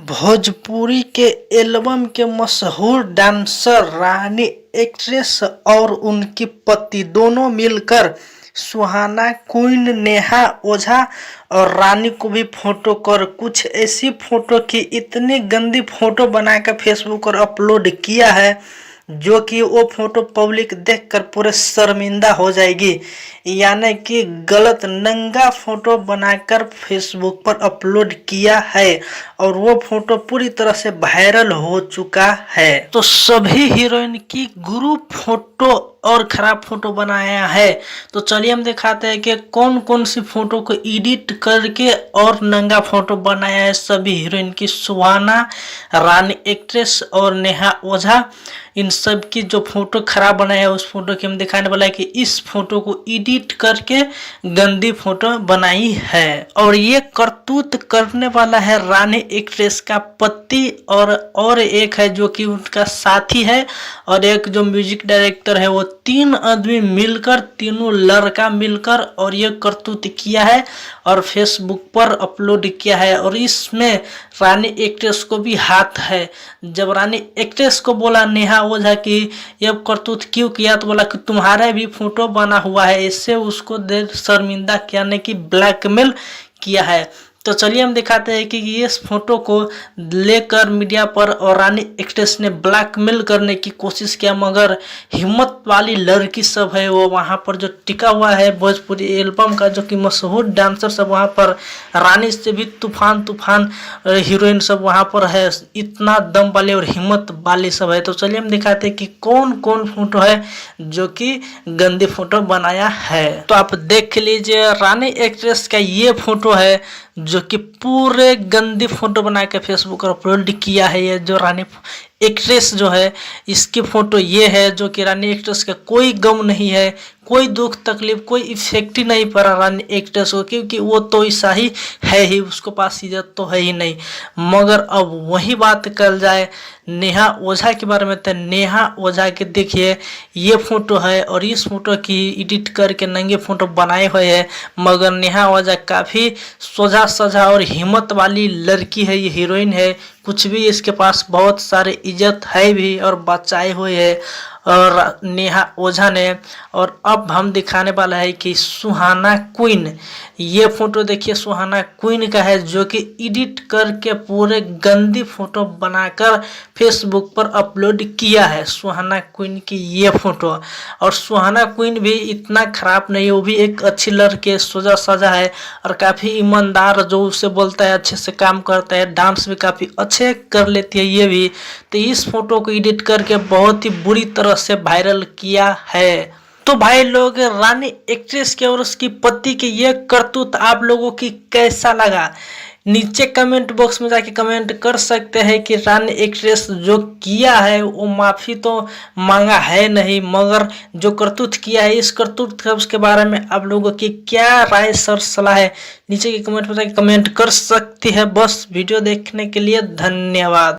भोजपुरी के एल्बम के मशहूर डांसर रानी एक्ट्रेस और उनकी पति दोनों मिलकर सुहाना क्वीन नेहा ओझा और रानी को भी फोटो कर कुछ ऐसी फोटो की इतनी गंदी फोटो बनाकर फेसबुक पर अपलोड किया है जो कि वो फोटो पब्लिक देखकर पूरे शर्मिंदा हो जाएगी। यानी कि गलत नंगा फोटो बनाकर फेसबुक पर अपलोड किया है और वो फोटो पूरी तरह से वायरल हो चुका है। तो सभी हीरोइन की ग्रुप फोटो और खराब फोटो बनाया है। तो चलिए हम दिखाते हैं कि कौन कौन सी फोटो को एडिट करके और नंगा फोटो बनाया है सभी हीरोइन की। सुहाना, रानी एक्ट्रेस और नेहा ओझा, इन सब की जो फोटो खराब बनाया है उस फोटो की हम दिखाने वाला है कि इस फोटो को एडिट करके गंदी फोटो बनाई है। और ये करतूत करने वाला है रानी एक्ट्रेस का पति और एक है जो कि उनका साथी है और एक जो म्यूजिक डायरेक्टर है। वो तीन आदमी मिलकर, तीनों लड़का मिलकर और ये करतूत किया है और फेसबुक पर अपलोड किया है। और इसमें रानी एक्ट्रेस को भी हाथ है। जब रानी एक्ट्रेस को बोला नेहा ओझा कि ये करतूत क्यों किया, तो बोला कि तुम्हारा भी फोटो बना हुआ है। इससे उसको देर शर्मिंदा किया कि ब्लैकमेल किया है। तो चलिए हम दिखाते हैं कि इस फोटो को लेकर मीडिया पर और रानी एक्ट्रेस ने ब्लैकमेल करने की कोशिश किया, मगर हिम्मत वाली लड़की सब है वो वहां पर जो टिका हुआ है भोजपुरी एल्बम का जो कि मशहूर डांसर सब वहां पर, रानी से भी तूफान हीरोइन सब वहां पर है। इतना दम वाले और हिम्मत वाली सब है। तो चलिए हम दिखाते हैं कि कौन कौन फोटो है जो कि गंदी फोटो बनाया है। तो आप देख लीजिए, रानी एक्ट्रेस का ये फोटो है जो कि पूरे गंदी फोटो बना के फेसबुक पर अपलोड किया है। ये जो रानी एक्ट्रेस जो है इसकी फोटो ये है जो कि रानी एक्ट्रेस का कोई गम नहीं है, कोई दुख तकलीफ, कोई इफेक्ट ही नहीं पड़ा रानी एक्ट्रेस को, क्योंकि वो तो ऐसा ही है ही, उसको पास इज्जत तो है ही नहीं। मगर अब वही बात कर जाए नेहा ओझा के बारे में, तो नेहा ओझा के देखिए ये फोटो है और इस फोटो की एडिट करके नंगे फोटो बनाए हुए हैं। मगर नेहा ओझा काफ़ी सोझा सजा और हिम्मत वाली लड़की है, ये हीरोइन है। कुछ भी इसके पास बहुत सारे इज्जत है भी और बचाए हुए है और नेहा ओझा ने। और अब हम दिखाने वाला है कि सुहाना क्वीन, ये फोटो देखिए सुहाना क्वीन का है जो कि एडिट करके पूरे गंदी फोटो बनाकर फेसबुक पर अपलोड किया है सुहाना क्वीन की ये फोटो। और सुहाना क्वीन भी इतना खराब नहीं, वो भी एक अच्छी लड़की, सोजा सजा है और काफ़ी ईमानदार, जो उसे बोलता है अच्छे से काम करता है, डांस भी काफ़ी अच्छे कर लेती है ये भी। तो इस फोटो को एडिट करके बहुत ही बुरी तरह से वायरल किया है। तो भाई लोग, रानी एक्ट्रेस के और उसकी पति के ये करतूत आप लोगों की कैसा लगा? नीचे कमेंट बॉक्स में जाके कमेंट कर सकते हैं कि रानी एक्ट्रेस जो किया है वो माफ़ी तो मांगा है नहीं, मगर जो करतूत किया है इस करतूत के बारे में आप लोगों की क्या राय सर सलाह है नीचे के कमेंट में जाके कमेंट कर सकती है। बस वीडियो देखने के लिए धन्यवाद।